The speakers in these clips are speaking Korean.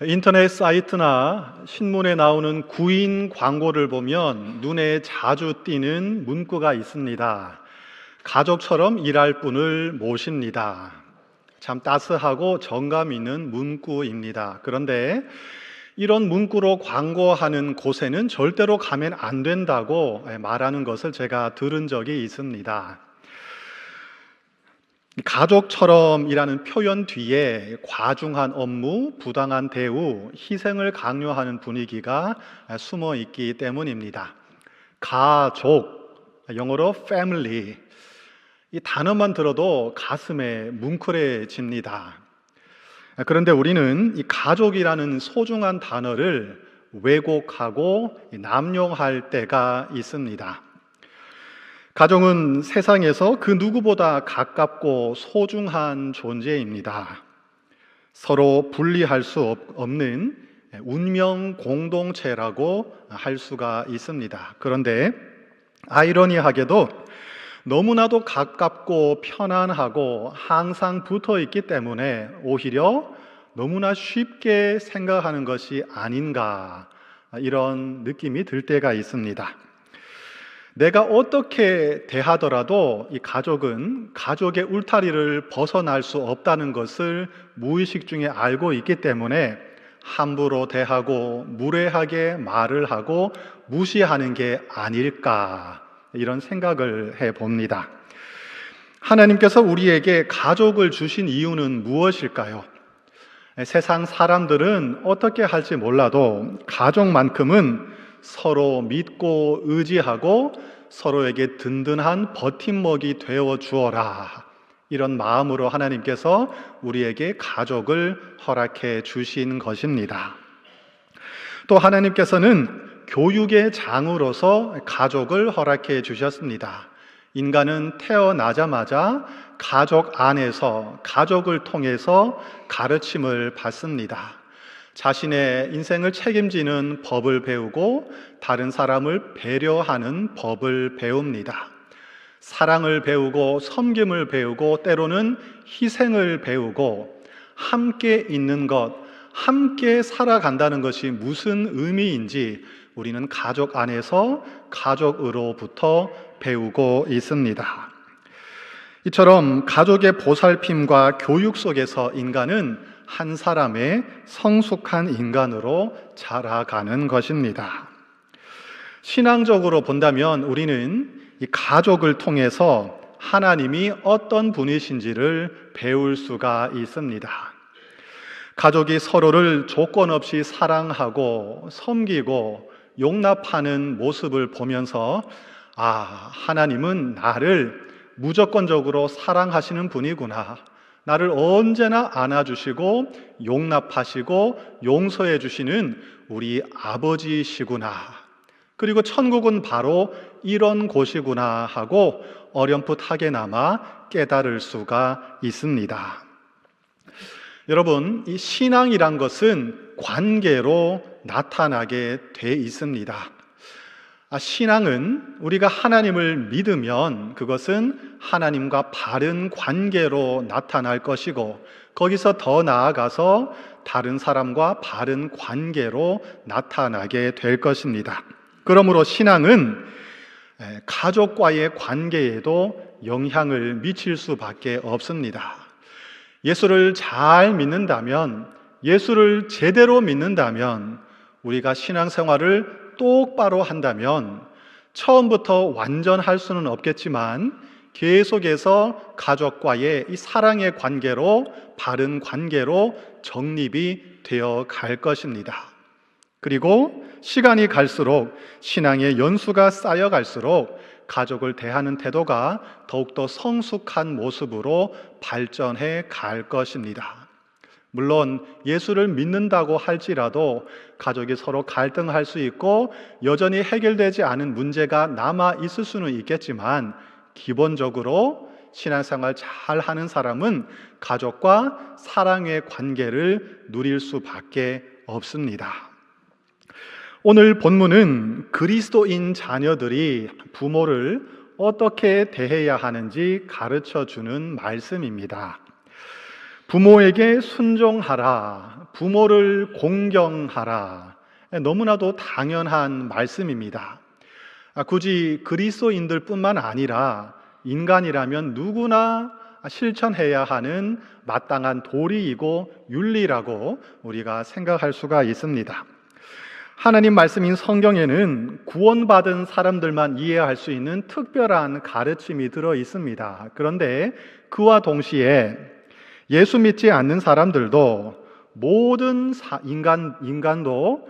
인터넷 사이트나 신문에 나오는 구인 광고를 보면 눈에 자주 띄는 문구가 있습니다. 가족처럼 일할 분을 모십니다. 참 따스하고 정감 있는 문구입니다. 그런데 이런 문구로 광고하는 곳에는 절대로 가면 안 된다고 말하는 것을 제가 들은 적이 있습니다. 가족처럼이라는 표현 뒤에 과중한 업무, 부당한 대우, 희생을 강요하는 분위기가 숨어 있기 때문입니다. 가족, 영어로 family, 이 단어만 들어도 가슴에 뭉클해집니다. 그런데 우리는 이 가족이라는 소중한 단어를 왜곡하고 남용할 때가 있습니다. 가족은 세상에서 그 누구보다 가깝고 소중한 존재입니다. 서로 분리할 수 없는 운명 공동체라고 할 수가 있습니다. 그런데 아이러니하게도 너무나도 가깝고 편안하고 항상 붙어 있기 때문에 오히려 너무나 쉽게 생각하는 것이 아닌가, 이런 느낌이 들 때가 있습니다. 내가 어떻게 대하더라도 이 가족은 가족의 울타리를 벗어날 수 없다는 것을 무의식 중에 알고 있기 때문에 함부로 대하고 무례하게 말을 하고 무시하는 게 아닐까, 이런 생각을 해봅니다. 하나님께서 우리에게 가족을 주신 이유는 무엇일까요? 세상 사람들은 어떻게 할지 몰라도 가족만큼은 서로 믿고 의지하고 서로에게 든든한 버팀목이 되어 주어라, 이런 마음으로 하나님께서 우리에게 가족을 허락해 주신 것입니다. 또 하나님께서는 교육의 장으로서 가족을 허락해 주셨습니다. 인간은 태어나자마자 가족 안에서, 가족을 통해서 가르침을 받습니다. 자신의 인생을 책임지는 법을 배우고 다른 사람을 배려하는 법을 배웁니다. 사랑을 배우고 섬김을 배우고 때로는 희생을 배우고 함께 있는 것, 함께 살아간다는 것이 무슨 의미인지 우리는 가족 안에서 가족으로부터 배우고 있습니다. 이처럼 가족의 보살핌과 교육 속에서 인간은 한 사람의 성숙한 인간으로 자라가는 것입니다. 신앙적으로 본다면 우리는 이 가족을 통해서 하나님이 어떤 분이신지를 배울 수가 있습니다. 가족이 서로를 조건 없이 사랑하고 섬기고 용납하는 모습을 보면서 하나님은 나를 무조건적으로 사랑하시는 분이구나, 나를 언제나 안아주시고 용납하시고 용서해 주시는 우리 아버지시구나, 그리고 천국은 바로 이런 곳이구나 하고 어렴풋하게나마 깨달을 수가 있습니다. 여러분, 이 신앙이란 것은 관계로 나타나게 돼 있습니다. 신앙은 우리가 하나님을 믿으면 그것은 하나님과 바른 관계로 나타날 것이고, 거기서 더 나아가서 다른 사람과 바른 관계로 나타나게 될 것입니다. 그러므로 신앙은 가족과의 관계에도 영향을 미칠 수밖에 없습니다. 예수를 잘 믿는다면, 예수를 제대로 믿는다면, 우리가 신앙생활을 똑바로 한다면 처음부터 완전할 수는 없겠지만 계속해서 가족과의 이 사랑의 관계로, 바른 관계로 정립이 되어 갈 것입니다. 그리고 시간이 갈수록, 신앙의 연수가 쌓여 갈수록 가족을 대하는 태도가 더욱더 성숙한 모습으로 발전해 갈 것입니다. 물론 예수를 믿는다고 할지라도 가족이 서로 갈등할 수 있고 여전히 해결되지 않은 문제가 남아 있을 수는 있겠지만, 기본적으로 신앙생활 잘 하는 사람은 가족과 사랑의 관계를 누릴 수밖에 없습니다. 오늘 본문은 그리스도인 자녀들이 부모를 어떻게 대해야 하는지 가르쳐 주는 말씀입니다. 부모에게 순종하라, 부모를 공경하라. 너무나도 당연한 말씀입니다. 굳이 그리스도인들 뿐만 아니라 인간이라면 누구나 실천해야 하는 마땅한 도리이고 윤리라고 우리가 생각할 수가 있습니다. 하나님 말씀인 성경에는 구원받은 사람들만 이해할 수 있는 특별한 가르침이 들어 있습니다. 그런데 그와 동시에 예수 믿지 않는 사람들도 모든 인간도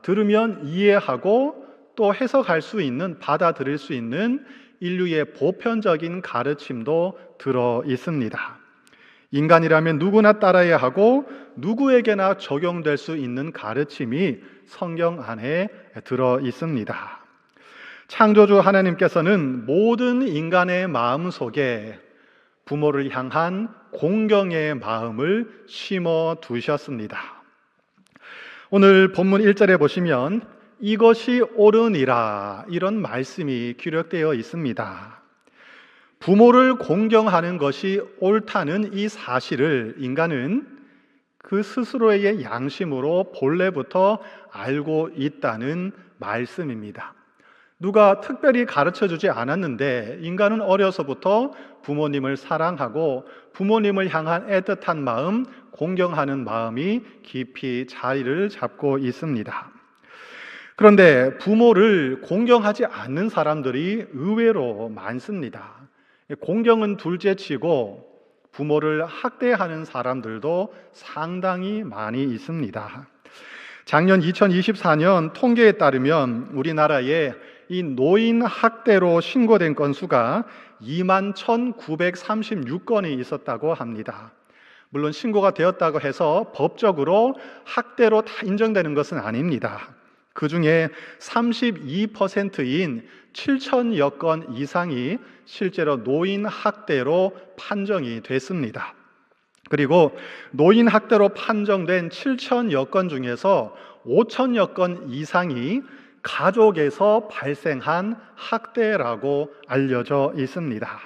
들으면 이해하고 또 해석할 수 있는, 받아들일 수 있는 인류의 보편적인 가르침도 들어 있습니다. 인간이라면 누구나 따라야 하고 누구에게나 적용될 수 있는 가르침이 성경 안에 들어 있습니다. 창조주 하나님께서는 모든 인간의 마음 속에 부모를 향한 공경의 마음을 심어 두셨습니다. 오늘 본문 1절에 보시면 이것이 옳으니라 이런 말씀이 기록되어 있습니다. 부모를 공경하는 것이 옳다는 이 사실을 인간은 그 스스로의 양심으로 본래부터 알고 있다는 말씀입니다. 누가 특별히 가르쳐주지 않았는데 인간은 어려서부터 부모님을 사랑하고 부모님을 향한 애틋한 마음, 공경하는 마음이 깊이 자리를 잡고 있습니다. 그런데 부모를 공경하지 않는 사람들이 의외로 많습니다. 공경은 둘째치고 부모를 학대하는 사람들도 상당히 많이 있습니다. 작년 2024년 통계에 따르면 우리나라에 이 노인 학대로 신고된 건수가 21,936건이 있었다고 합니다. 물론 신고가 되었다고 해서 법적으로 학대로 다 인정되는 것은 아닙니다. 그 중에 32%인 7,000여 건 이상이 실제로 노인 학대로 판정이 됐습니다. 그리고 노인 학대로 판정된 7,000여 건 중에서 5,000여 건 이상이 가족에서 발생한 학대라고 알려져 있습니다.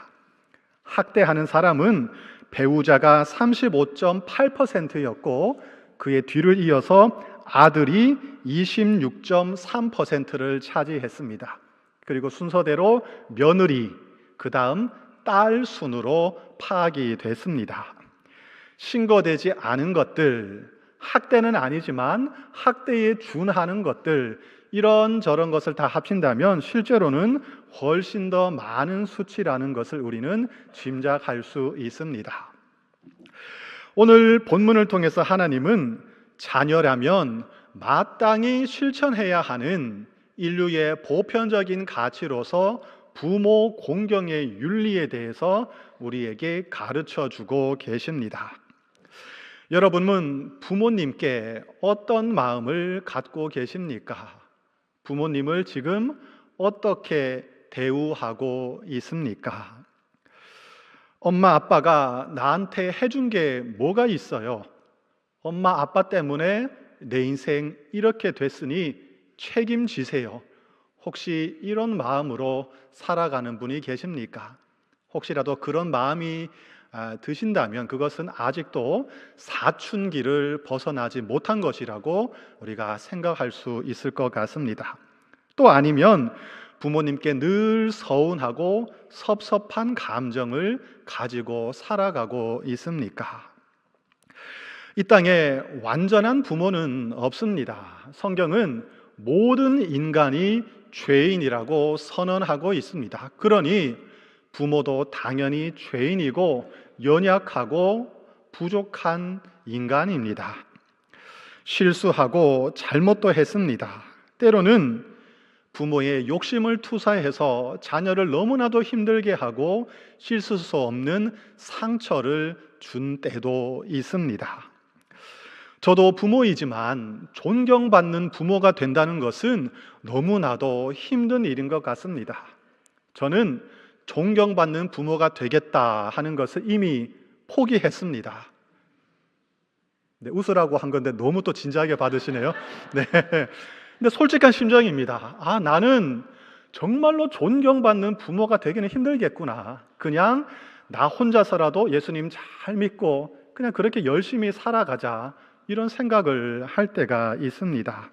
학대하는 사람은 배우자가 35.8%였고 그의 뒤를 이어서 아들이 26.3%를 차지했습니다. 그리고 순서대로 며느리, 그 다음 딸 순으로 파악이 됐습니다. 신고되지 않은 것들, 학대는 아니지만 학대에 준하는 것들, 이런저런 것을 다 합친다면 실제로는 훨씬 더 많은 수치라는 것을 우리는 짐작할 수 있습니다. 오늘 본문을 통해서 하나님은 자녀라면 마땅히 실천해야 하는 인류의 보편적인 가치로서 부모 공경의 윤리에 대해서 우리에게 가르쳐 주고 계십니다. 여러분은 부모님께 어떤 마음을 갖고 계십니까? 부모님을 지금 어떻게 대우하고 있습니까? 엄마 아빠가 나한테 해준 게 뭐가 있어요? 엄마 아빠 때문에 내 인생 이렇게 됐으니 책임지세요. 혹시 이런 마음으로 살아가는 분이 계십니까? 혹시라도 그런 마음이 드신다면 그것은 아직도 사춘기를 벗어나지 못한 것이라고 우리가 생각할 수 있을 것 같습니다. 또 아니면 부모님께 늘 서운하고 섭섭한 감정을 가지고 살아가고 있습니까? 이 땅에 완전한 부모는 없습니다. 성경은 모든 인간이 죄인이라고 선언하고 있습니다. 그러니 부모도 당연히 죄인이고 연약하고 부족한 인간입니다. 실수하고 잘못도 했습니다. 때로는 부모의 욕심을 투사해서 자녀를 너무나도 힘들게 하고 씻을 수 없는 상처를 준 때도 있습니다. 저도 부모이지만 존경받는 부모가 된다는 것은 너무나도 힘든 일인 것 같습니다. 저는 존경받는 부모가 되겠다 하는 것을 이미 포기했습니다. 네, 웃으라고 한 건데 너무 또 진지하게 받으시네요. 네. 근데 솔직한 심정입니다. 나는 정말로 존경받는 부모가 되기는 힘들겠구나. 그냥 나 혼자서라도 예수님 잘 믿고 그냥 그렇게 열심히 살아가자. 이런 생각을 할 때가 있습니다.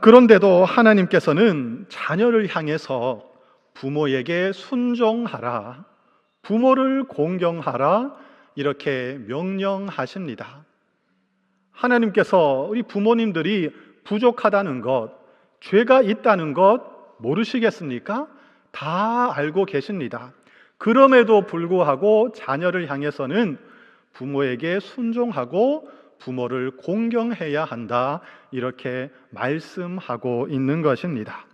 그런데도 하나님께서는 자녀를 향해서 부모에게 순종하라, 부모를 공경하라 이렇게 명령하십니다. 하나님께서 우리 부모님들이 부족하다는 것, 죄가 있다는 것 모르시겠습니까? 다 알고 계십니다. 그럼에도 불구하고 자녀를 향해서는 부모에게 순종하고 부모를 공경해야 한다 이렇게 말씀하고 있는 것입니다.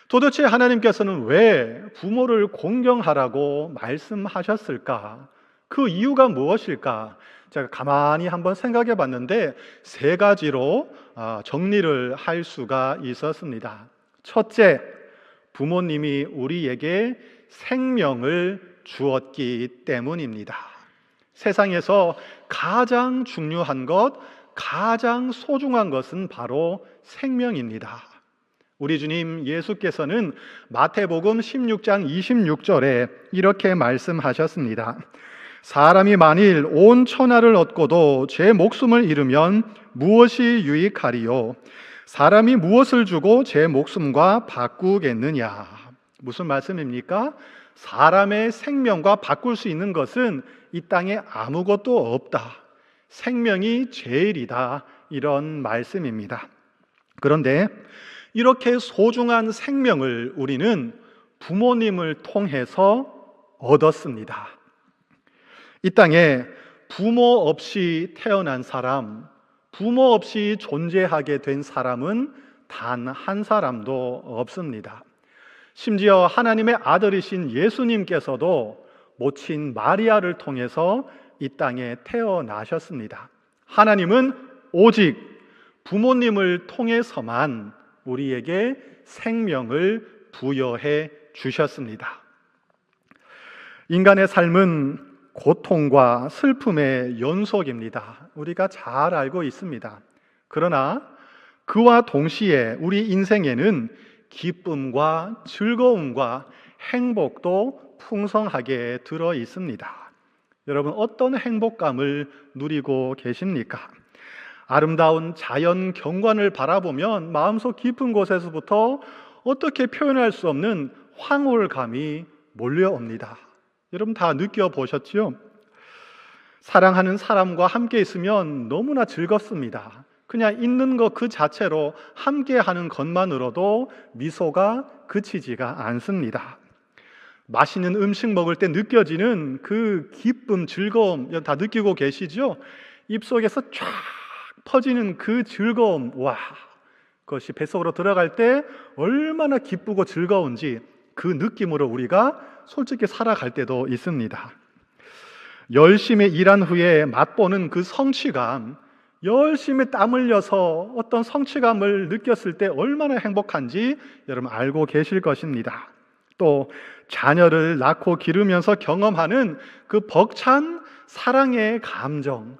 도대체 하나님께서는 왜 부모를 공경하라고 말씀하셨을까? 그 이유가 무엇일까? 제가 가만히 한번 생각해 봤는데 세 가지로 정리를 할 수가 있었습니다. 첫째, 부모님이 우리에게 생명을 주었기 때문입니다. 세상에서 가장 중요한 것, 가장 소중한 것은 바로 생명입니다. 우리 주님 예수께서는 마태복음 16장 26절에 이렇게 말씀하셨습니다. 사람이 만일 온 천하를 얻고도 제 목숨을 잃으면 무엇이 유익하리요? 사람이 무엇을 주고 제 목숨과 바꾸겠느냐? 무슨 말씀입니까? 사람의 생명과 바꿀 수 있는 것은 이 땅에 아무것도 없다. 생명이 제일이다. 이런 말씀입니다. 그런데 이렇게 소중한 생명을 우리는 부모님을 통해서 얻었습니다. 이 땅에 부모 없이 태어난 사람, 부모 없이 존재하게 된 사람은 단 한 사람도 없습니다. 심지어 하나님의 아들이신 예수님께서도 모친 마리아를 통해서 이 땅에 태어나셨습니다. 하나님은 오직 부모님을 통해서만 우리에게 생명을 부여해 주셨습니다. 인간의 삶은 고통과 슬픔의 연속입니다. 우리가 잘 알고 있습니다. 그러나 그와 동시에 우리 인생에는 기쁨과 즐거움과 행복도 풍성하게 들어 있습니다. 여러분, 어떤 행복감을 누리고 계십니까? 아름다운 자연 경관을 바라보면 마음속 깊은 곳에서부터 어떻게 표현할 수 없는 황홀감이 몰려옵니다. 여러분 다 느껴보셨지요? 사랑하는 사람과 함께 있으면 너무나 즐겁습니다. 그냥 있는 것 그 자체로 함께하는 것만으로도 미소가 그치지가 않습니다. 맛있는 음식 먹을 때 느껴지는 그 기쁨, 즐거움 다 느끼고 계시죠? 입속에서 쫙 퍼지는 그 즐거움, 와, 그것이 뱃속으로 들어갈 때 얼마나 기쁘고 즐거운지 그 느낌으로 우리가 솔직히 살아갈 때도 있습니다. 열심히 일한 후에 맛보는 그 성취감, 열심히 땀 흘려서 어떤 성취감을 느꼈을 때 얼마나 행복한지 여러분 알고 계실 것입니다. 또 자녀를 낳고 기르면서 경험하는 그 벅찬 사랑의 감정,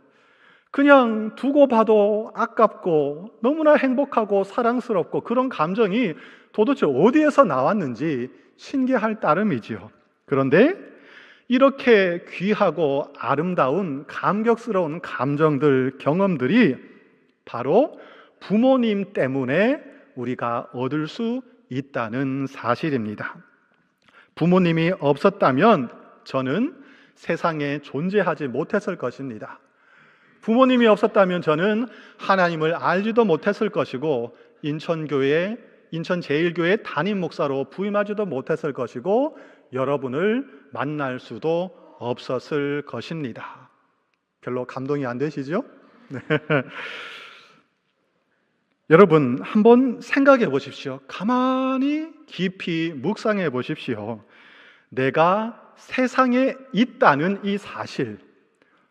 그냥 두고 봐도 아깝고 너무나 행복하고 사랑스럽고 그런 감정이 도대체 어디에서 나왔는지 신기할 따름이지요. 그런데 이렇게 귀하고 아름다운 감격스러운 감정들, 경험들이 바로 부모님 때문에 우리가 얻을 수 있다는 사실입니다. 부모님이 없었다면 저는 세상에 존재하지 못했을 것입니다. 부모님이 없었다면 저는 하나님을 알지도 못했을 것이고 인천제일교회 담임 목사로 부임하지도 못했을 것이고 여러분을 만날 수도 없었을 것입니다. 별로 감동이 안 되시죠? 네. 여러분 한번 생각해 보십시오. 가만히 깊이 묵상해 보십시오. 내가 세상에 있다는 이 사실,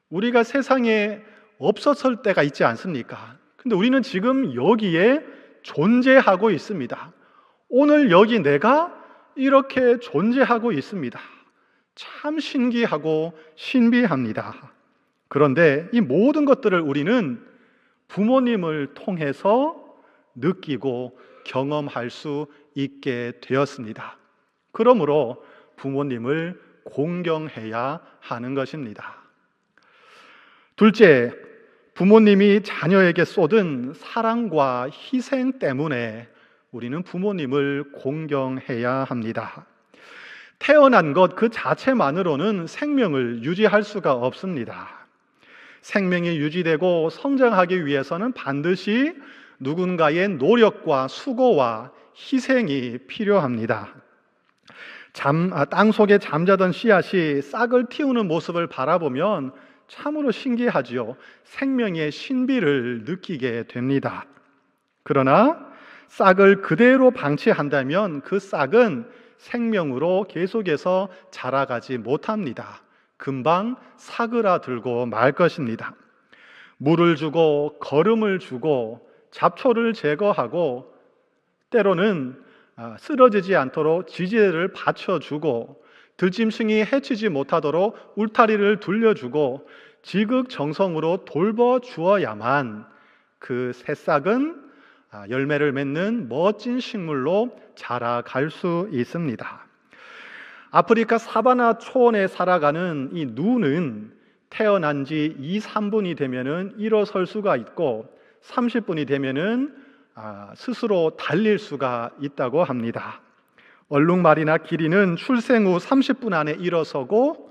우리가 세상에 없었을 때가 있지 않습니까? 근데 우리는 지금 여기에 존재하고 있습니다. 오늘 여기 내가 이렇게 존재하고 있습니다. 참 신기하고 신비합니다. 그런데 이 모든 것들을 우리는 부모님을 통해서 느끼고 경험할 수 있게 되었습니다. 그러므로 부모님을 공경해야 하는 것입니다. 둘째, 부모님이 자녀에게 쏟은 사랑과 희생 때문에 우리는 부모님을 공경해야 합니다. 태어난 것 그 자체만으로는 생명을 유지할 수가 없습니다. 생명이 유지되고 성장하기 위해서는 반드시 누군가의 노력과 수고와 희생이 필요합니다. 땅 속에 잠자던 씨앗이 싹을 틔우는 모습을 바라보면 참으로 신기하지요. 생명의 신비를 느끼게 됩니다. 그러나 싹을 그대로 방치한다면 그 싹은 생명으로 계속해서 자라가지 못합니다. 금방 사그라들고 말 것입니다. 물을 주고 거름을 주고 잡초를 제거하고 때로는 쓰러지지 않도록 지지대를 받쳐주고 들짐승이 해치지 못하도록 울타리를 둘려주고 지극정성으로 돌봐주어야만 그 새싹은 열매를 맺는 멋진 식물로 자라갈 수 있습니다. 아프리카 사바나 초원에 살아가는 이 누는 태어난 지 2, 3분이 되면은 일어설 수가 있고 30분이 되면은 스스로 달릴 수가 있다고 합니다. 얼룩말이나 기린은 출생 후 30분 안에 일어서고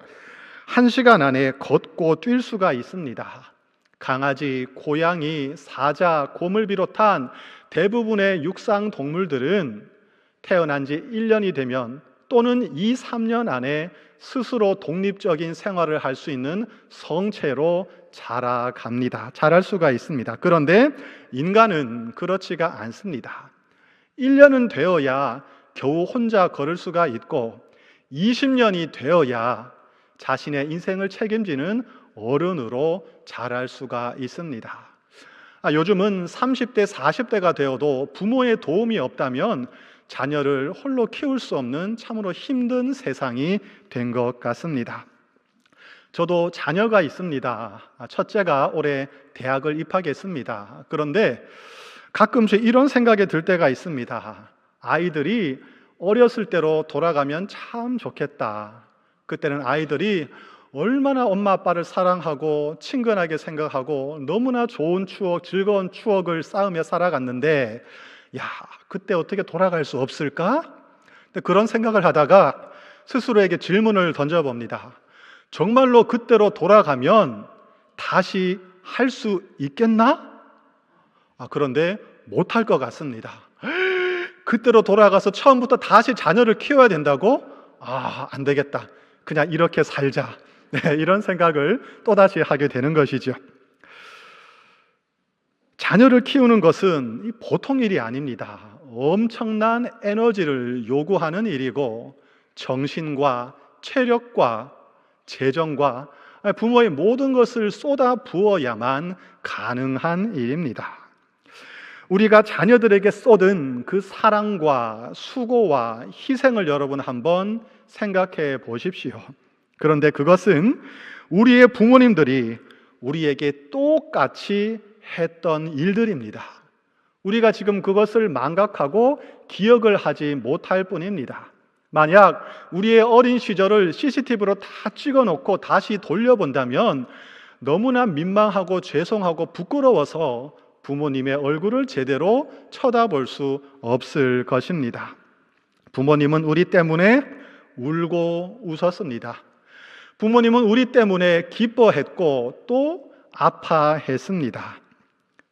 1시간 안에 걷고 뛸 수가 있습니다. 강아지, 고양이, 사자, 곰을 비롯한 대부분의 육상 동물들은 태어난 지 1년이 되면 또는 2, 3년 안에 스스로 독립적인 생활을 할 수 있는 성체로 자라갑니다. 자랄 수가 있습니다. 그런데 인간은 그렇지가 않습니다. 1년은 되어야 겨우 혼자 걸을 수가 있고 20년이 되어야 자신의 인생을 책임지는 어른으로 자랄 수가 있습니다. 요즘은 30대, 40대가 되어도 부모의 도움이 없다면 자녀를 홀로 키울 수 없는 참으로 힘든 세상이 된 것 같습니다. 저도 자녀가 있습니다. 첫째가 올해 대학을 입학했습니다. 그런데 가끔씩 이런 생각이 들 때가 있습니다. 아이들이 어렸을 때로 돌아가면 참 좋겠다. 그때는 아이들이 얼마나 엄마 아빠를 사랑하고 친근하게 생각하고 너무나 좋은 추억, 즐거운 추억을 쌓으며 살아갔는데 그때 어떻게 돌아갈 수 없을까? 그런 생각을 하다가 스스로에게 질문을 던져봅니다. 정말로 그때로 돌아가면 다시 할 수 있겠나? 그런데 못할 것 같습니다. 그때로 돌아가서 처음부터 다시 자녀를 키워야 된다고? 안 되겠다. 그냥 이렇게 살자. 이런 생각을 또다시 하게 되는 것이죠. 자녀를 키우는 것은 보통 일이 아닙니다. 엄청난 에너지를 요구하는 일이고 정신과 체력과 재정과 부모의 모든 것을 쏟아 부어야만 가능한 일입니다. 우리가 자녀들에게 쏟은 그 사랑과 수고와 희생을 여러분 한번 생각해 보십시오. 그런데 그것은 우리의 부모님들이 우리에게 똑같이 했던 일들입니다. 우리가 지금 그것을 망각하고 기억을 하지 못할 뿐입니다. 만약 우리의 어린 시절을 CCTV로 다 찍어놓고 다시 돌려본다면 너무나 민망하고 죄송하고 부끄러워서 부모님의 얼굴을 제대로 쳐다볼 수 없을 것입니다. 부모님은 우리 때문에 울고 웃었습니다. 부모님은 우리 때문에 기뻐했고 또 아파했습니다.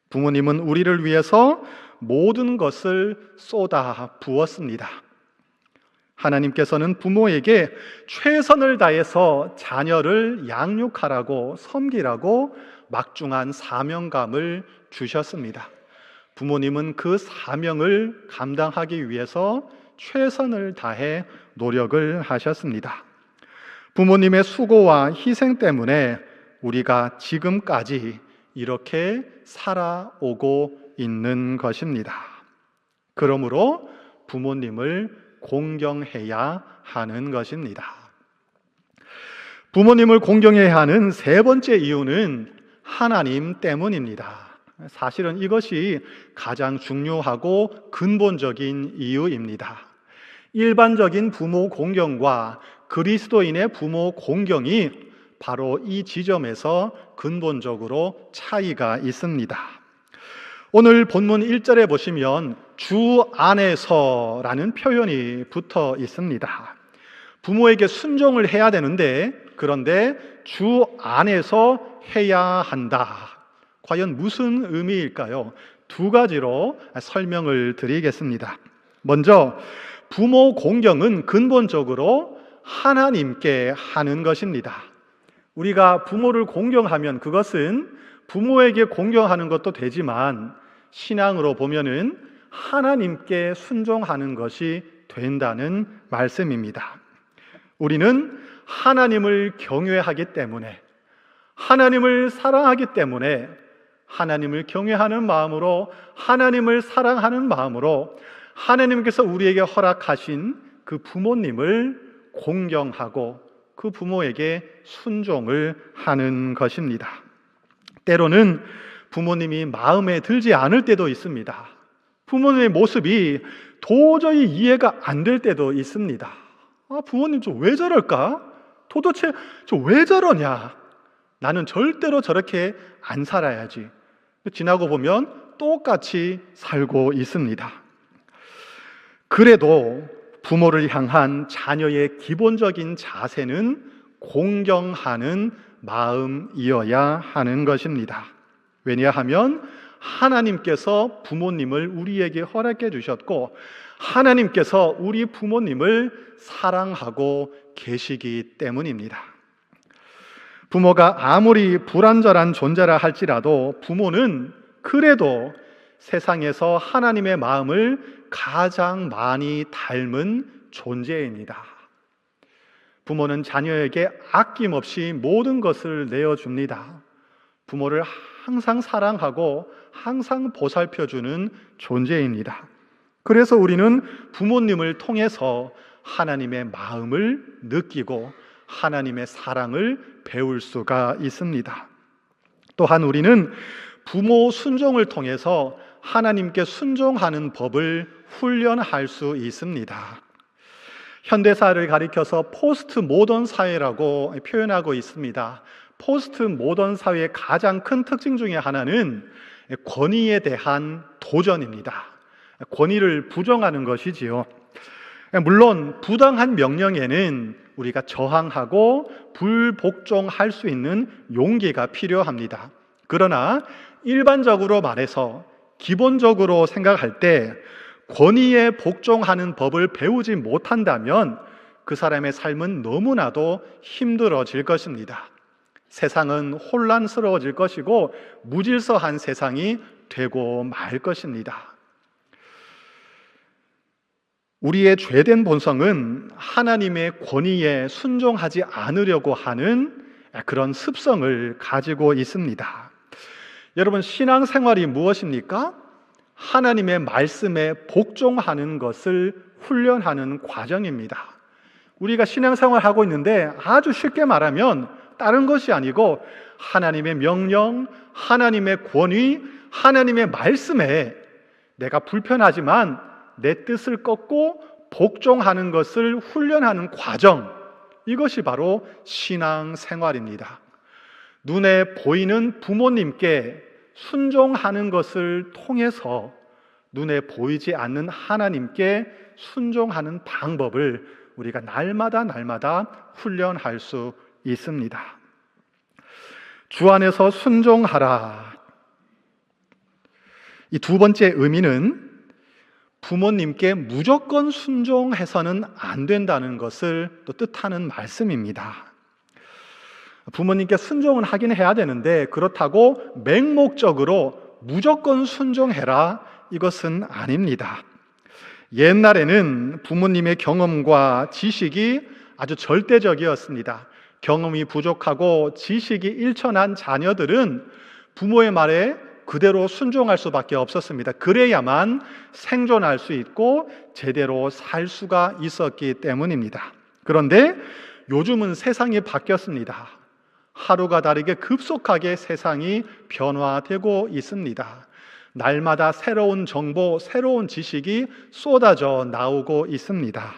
부모님은 우리를 위해서 모든 것을 쏟아 부었습니다. 하나님께서는 부모에게 최선을 다해서 자녀를 양육하라고 섬기라고 막중한 사명감을 주셨습니다. 부모님은 그 사명을 감당하기 위해서 최선을 다해 노력을 하셨습니다. 부모님의 수고와 희생 때문에 우리가 지금까지 이렇게 살아오고 있는 것입니다. 그러므로 부모님을 공경해야 하는 것입니다. 부모님을 공경해야 하는 세 번째 이유는 하나님 때문입니다. 사실은 이것이 가장 중요하고 근본적인 이유입니다. 일반적인 부모 공경과 그리스도인의 부모 공경이 바로 이 지점에서 근본적으로 차이가 있습니다. 오늘 본문 1절에 보시면 주 안에서라는 표현이 붙어 있습니다. 부모에게 순종을 해야 되는데, 그런데 주 안에서 해야 한다. 과연 무슨 의미일까요? 두 가지로 설명을 드리겠습니다. 먼저 부모 공경은 근본적으로 하나님께 하는 것입니다. 우리가 부모를 공경하면 그것은 부모에게 공경하는 것도 되지만 신앙으로 보면은 하나님께 순종하는 것이 된다는 말씀입니다. 우리는 하나님을 경외하기 때문에, 하나님을 사랑하기 때문에 하나님을 경외하는 마음으로, 하나님을 사랑하는 마음으로 하나님께서 우리에게 허락하신 그 부모님을 공경하고 그 부모에게 순종을 하는 것입니다. 때로는 부모님이 마음에 들지 않을 때도 있습니다. 부모님의 모습이 도저히 이해가 안 될 때도 있습니다. 부모님 저 왜 저럴까? 도대체 저 왜 저러냐? 나는 절대로 저렇게 안 살아야지. 지나고 보면 똑같이 살고 있습니다. 그래도 부모를 향한 자녀의 기본적인 자세는 공경하는 마음이어야 하는 것입니다. 왜냐하면 하나님께서 부모님을 우리에게 허락해 주셨고, 하나님께서 우리 부모님을 사랑하고 계시기 때문입니다. 부모가 아무리 불완전한 존재라 할지라도 부모는 그래도 세상에서 하나님의 마음을 가장 많이 닮은 존재입니다. 부모는 자녀에게 아낌없이 모든 것을 내어줍니다. 부모를 항상 사랑하고 항상 보살펴주는 존재입니다. 그래서 우리는 부모님을 통해서 하나님의 마음을 느끼고 하나님의 사랑을 배울 수가 있습니다. 또한 우리는 부모 순종을 통해서 하나님께 순종하는 법을 훈련할 수 있습니다. 현대사를 가리켜서 포스트 모던 사회라고 표현하고 있습니다. 포스트 모던 사회의 가장 큰 특징 중에 하나는 권위에 대한 도전입니다. 권위를 부정하는 것이지요. 물론 부당한 명령에는 우리가 저항하고 불복종할 수 있는 용기가 필요합니다. 그러나 일반적으로 말해서, 기본적으로 생각할 때 권위에 복종하는 법을 배우지 못한다면 그 사람의 삶은 너무나도 힘들어질 것입니다. 세상은 혼란스러워질 것이고 무질서한 세상이 되고 말 것입니다. 우리의 죄된 본성은 하나님의 권위에 순종하지 않으려고 하는 그런 습성을 가지고 있습니다. 여러분, 신앙생활이 무엇입니까? 하나님의 말씀에 복종하는 것을 훈련하는 과정입니다. 우리가 신앙생활을 하고 있는데 아주 쉽게 말하면 다른 것이 아니고 하나님의 명령, 하나님의 권위, 하나님의 말씀에 내가 불편하지만 내 뜻을 꺾고 복종하는 것을 훈련하는 과정, 이것이 바로 신앙생활입니다. 눈에 보이는 부모님께 순종하는 것을 통해서 눈에 보이지 않는 하나님께 순종하는 방법을 우리가 날마다 훈련할 수 있습니다. 주 안에서 순종하라. 이 두 번째 의미는 부모님께 무조건 순종해서는 안 된다는 것을 또 뜻하는 말씀입니다. 부모님께 순종은 하긴 해야 되는데 그렇다고 맹목적으로 무조건 순종해라, 이것은 아닙니다. 옛날에는 부모님의 경험과 지식이 아주 절대적이었습니다. 경험이 부족하고 지식이 일천한 자녀들은 부모의 말에 그대로 순종할 수밖에 없었습니다. 그래야만 생존할 수 있고 제대로 살 수가 있었기 때문입니다. 그런데 요즘은 세상이 바뀌었습니다. 하루가 다르게 급속하게 세상이 변화되고 있습니다. 날마다 새로운 정보, 새로운 지식이 쏟아져 나오고 있습니다.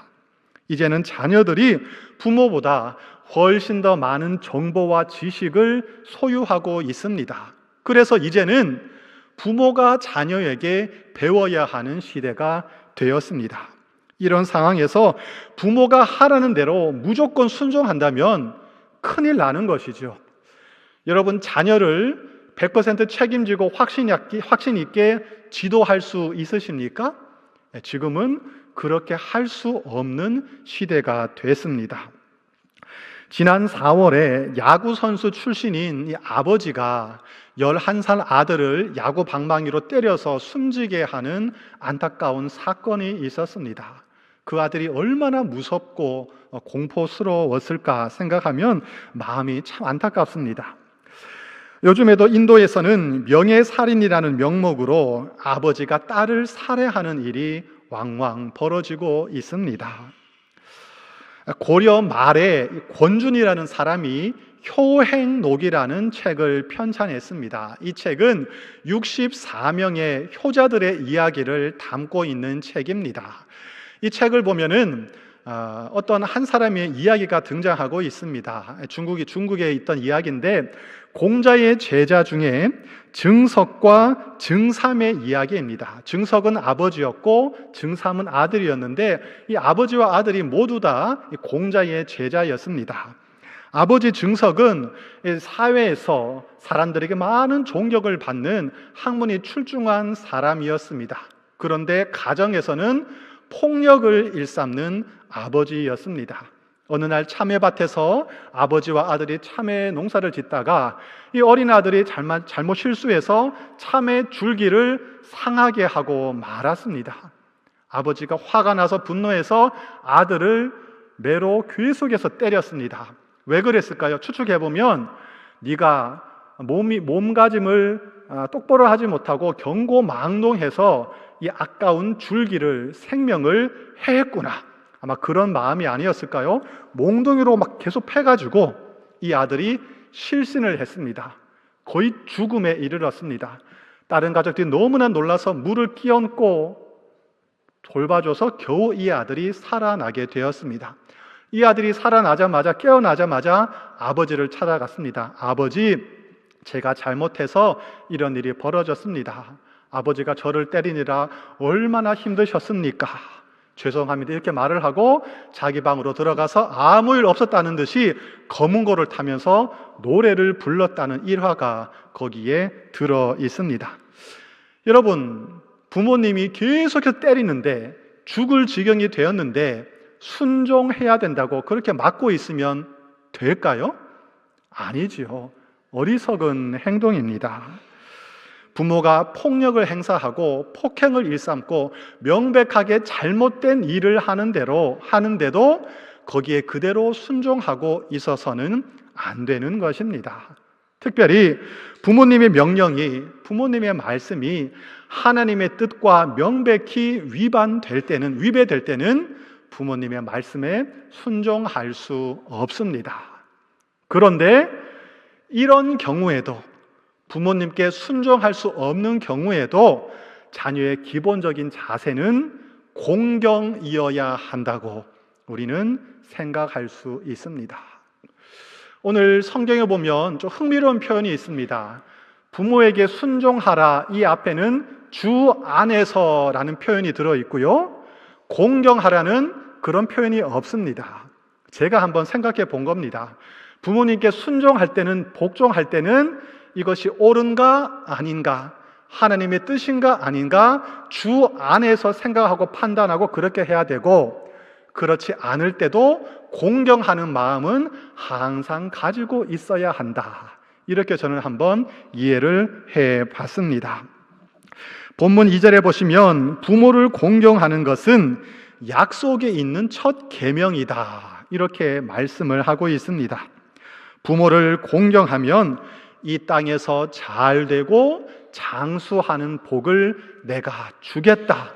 이제는 자녀들이 부모보다 훨씬 더 많은 정보와 지식을 소유하고 있습니다. 그래서 이제는 부모가 자녀에게 배워야 하는 시대가 되었습니다. 이런 상황에서 부모가 하라는 대로 무조건 순종한다면 큰일 나는 것이죠. 여러분, 자녀를 100% 책임지고 확신 있게 지도할 수 있으십니까? 지금은 그렇게 할 수 없는 시대가 됐습니다. 지난 4월에 야구 선수 출신인 이 아버지가 11살 아들을 야구 방망이로 때려서 숨지게 하는 안타까운 사건이 있었습니다. 그 아들이 얼마나 무섭고 공포스러웠을까 생각하면 마음이 참 안타깝습니다. 요즘에도 인도에서는 명예살인이라는 명목으로 아버지가 딸을 살해하는 일이 왕왕 벌어지고 있습니다. 고려 말에 권준이라는 사람이 효행록이라는 책을 편찬했습니다. 이 책은 64명의 효자들의 이야기를 담고 있는 책입니다. 이 책을 보면은 어떤 한 사람의 이야기가 등장하고 있습니다. 중국에 있던 이야기인데 공자의 제자 중에 증석과 증삼의 이야기입니다. 증석은 아버지였고 증삼은 아들이었는데 이 아버지와 아들이 모두 다 공자의 제자였습니다. 아버지 증석은 사회에서 사람들에게 많은 존경을 받는 학문이 출중한 사람이었습니다. 그런데 가정에서는 폭력을 일삼는 아버지였습니다. 어느 날 참외밭에서 아버지와 아들이 참외 농사를 짓다가 이 어린 아들이 잘못 실수해서 참외 줄기를 상하게 하고 말았습니다. 아버지가 화가 나서 분노해서 아들을 매로 계속해서 때렸습니다. 왜 그랬을까요? 추측해보면 네가 몸가짐을 똑바로 하지 못하고 경고망동해서 이 아까운 줄기를 생명을 해했구나. 아마 그런 마음이 아니었을까요? 몽둥이로 막 계속 패가지고 이 아들이 실신을 했습니다. 거의 죽음에 이르렀습니다. 다른 가족들이 너무나 놀라서 물을 끼얹고 돌봐줘서 겨우 이 아들이 살아나게 되었습니다. 이 아들이 살아나자마자 깨어나자마자 아버지를 찾아갔습니다. 아버지, 제가 잘못해서 이런 일이 벌어졌습니다. 아버지가 저를 때리느라 얼마나 힘드셨습니까? 죄송합니다. 이렇게 말을 하고 자기 방으로 들어가서 아무 일 없었다는 듯이 검은 고를 타면서 노래를 불렀다는 일화가 거기에 들어 있습니다. 여러분, 부모님이 계속해서 때리는데 죽을 지경이 되었는데 순종해야 된다고 그렇게 막고 있으면 될까요? 아니지요. 어리석은 행동입니다. 부모가 폭력을 행사하고 폭행을 일삼고 명백하게 잘못된 일을 하는데도 거기에 그대로 순종하고 있어서는 안 되는 것입니다. 특별히 부모님의 명령이, 부모님의 말씀이 하나님의 뜻과 명백히 위배될 때는 부모님의 말씀에 순종할 수 없습니다. 그런데 이런 경우에도, 부모님께 순종할 수 없는 경우에도 자녀의 기본적인 자세는 공경이어야 한다고 우리는 생각할 수 있습니다. 오늘 성경에 보면 좀 흥미로운 표현이 있습니다. 부모에게 순종하라, 이 앞에는 주 안에서라는 표현이 들어있고요, 공경하라는 그런 표현이 없습니다. 제가 한번 생각해 본 겁니다. 부모님께 순종할 때는, 복종할 때는 이것이 옳은가 아닌가, 하나님의 뜻인가 아닌가 주 안에서 생각하고 판단하고 그렇게 해야 되고, 그렇지 않을 때도 공경하는 마음은 항상 가지고 있어야 한다. 이렇게 저는 한번 이해를 해 봤습니다. 본문 2절에 보시면 부모를 공경하는 것은 약속에 있는 첫 계명이다, 이렇게 말씀을 하고 있습니다. 부모를 공경하면 이 땅에서 잘 되고 장수하는 복을 내가 주겠다,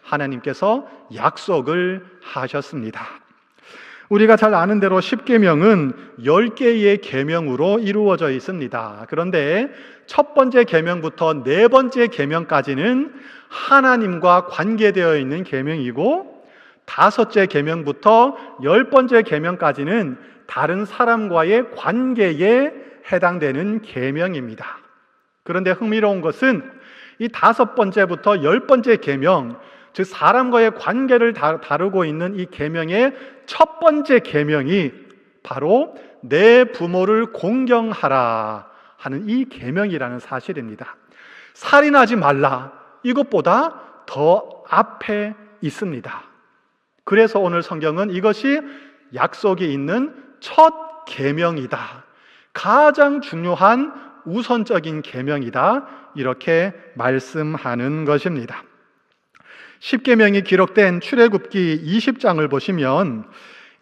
하나님께서 약속을 하셨습니다. 우리가 잘 아는 대로 10계명은 10개의 계명으로 이루어져 있습니다. 그런데 첫 번째 계명부터 네 번째 계명까지는 하나님과 관계되어 있는 계명이고, 다섯째 계명부터 10번째 계명까지는 다른 사람과의 관계에 해당되는 계명입니다. 그런데 흥미로운 것은 이 5번째부터 10번째 계명, 즉 사람과의 관계를 다루고 있는 이 계명의 첫 번째 계명이 바로 내 부모를 공경하라 하는 이 계명이라는 사실입니다. 살인하지 말라, 이것보다 더 앞에 있습니다. 그래서 오늘 성경은 이것이 약속이 있는 첫 계명이다, 가장 중요한 우선적인 계명이다, 이렇게 말씀하는 것입니다. 10계명이 기록된 출애굽기 20장을 보시면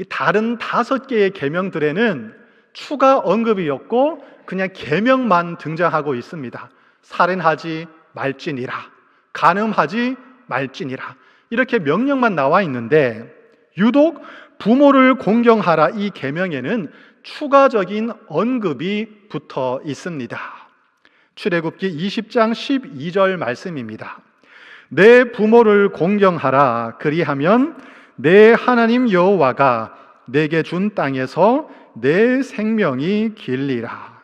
다른 5개의 계명들에는 추가 언급이 없고 그냥 계명만 등장하고 있습니다. 살인하지 말지니라, 간음하지 말지니라, 이렇게 명령만 나와 있는데 유독 부모를 공경하라 이 계명에는 추가적인 언급이 붙어 있습니다. 출애굽기 20장 12절 말씀입니다. 내 부모를 공경하라, 그리하면 내 하나님 여호와가 내게 준 땅에서 내 생명이 길리라.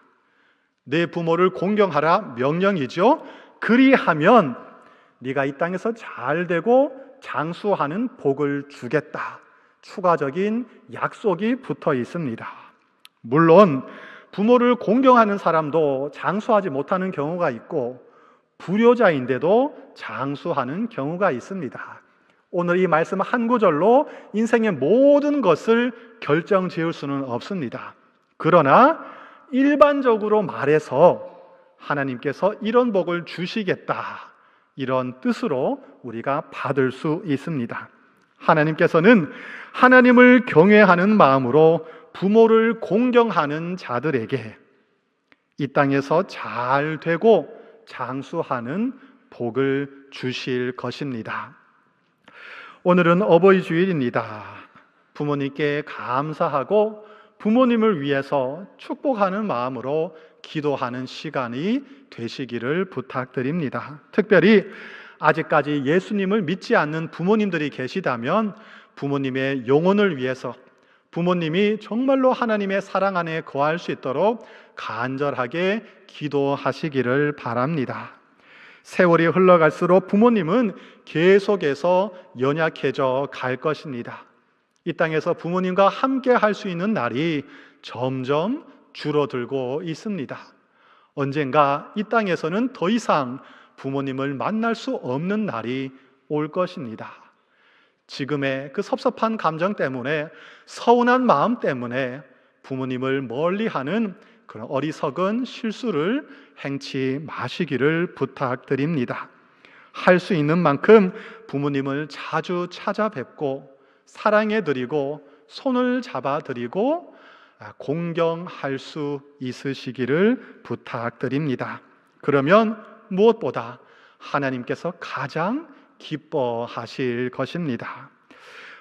내 부모를 공경하라 명령이죠. 그리하면 네가 이 땅에서 잘 되고 장수하는 복을 주겠다, 추가적인 약속이 붙어 있습니다. 물론 부모를 공경하는 사람도 장수하지 못하는 경우가 있고 불효자인데도 장수하는 경우가 있습니다. 오늘 이 말씀 한 구절로 인생의 모든 것을 결정지을 수는 없습니다. 그러나 일반적으로 말해서 하나님께서 이런 복을 주시겠다, 이런 뜻으로 우리가 받을 수 있습니다. 하나님께서는 하나님을 경외하는 마음으로 부모를 공경하는 자들에게 이 땅에서 잘 되고 장수하는 복을 주실 것입니다. 오늘은 어버이 주일입니다. 부모님께 감사하고 부모님을 위해서 축복하는 마음으로 기도하는 시간이 되시기를 부탁드립니다. 특별히 아직까지 예수님을 믿지 않는 부모님들이 계시다면 부모님의 영혼을 위해서, 부모님이 정말로 하나님의 사랑 안에 거할 수 있도록 간절하게 기도하시기를 바랍니다. 세월이 흘러갈수록 부모님은 계속해서 연약해져 갈 것입니다. 이 땅에서 부모님과 함께 할 수 있는 날이 점점 줄어들고 있습니다. 언젠가 이 땅에서는 더 이상 부모님을 만날 수 없는 날이 올 것입니다. 지금의 그 섭섭한 감정 때문에, 서운한 마음 때문에 부모님을 멀리하는 그런 어리석은 실수를 행치 마시기를 부탁드립니다. 할 수 있는 만큼 부모님을 자주 찾아뵙고 사랑해드리고 손을 잡아드리고 공경할 수 있으시기를 부탁드립니다. 그러면 무엇보다 하나님께서 가장 기뻐하실 것입니다.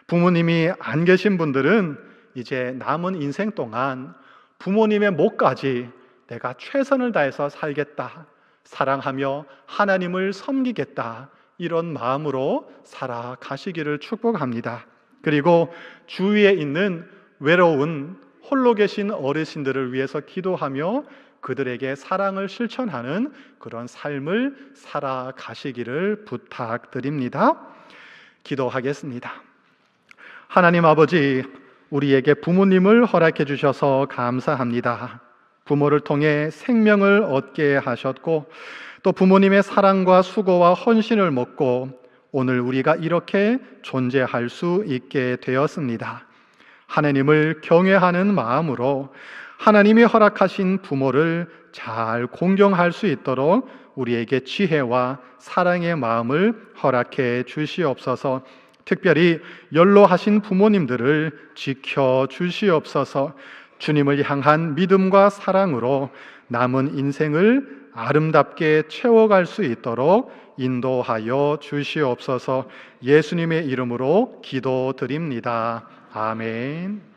부모님이 안 계신 분들은 이제 남은 인생 동안 부모님의 목까지 내가 최선을 다해서 살겠다, 사랑하며 하나님을 섬기겠다, 이런 마음으로 살아가시기를 축복합니다. 그리고 주위에 있는 외로운 홀로 계신 어르신들을 위해서 기도하며 그들에게 사랑을 실천하는 그런 삶을 살아가시기를 부탁드립니다. 기도하겠습니다. 하나님 아버지, 우리에게 부모님을 허락해 주셔서 감사합니다. 부모를 통해 생명을 얻게 하셨고 또 부모님의 사랑과 수고와 헌신을 먹고 오늘 우리가 이렇게 존재할 수 있게 되었습니다. 하나님을 경외하는 마음으로 하나님이 허락하신 부모를 잘 공경할 수 있도록 우리에게 지혜와 사랑의 마음을 허락해 주시옵소서. 특별히 연로하신 부모님들을 지켜 주시옵소서. 주님을 향한 믿음과 사랑으로 남은 인생을 아름답게 채워갈 수 있도록 인도하여 주시옵소서. 예수님의 이름으로 기도드립니다. 아멘.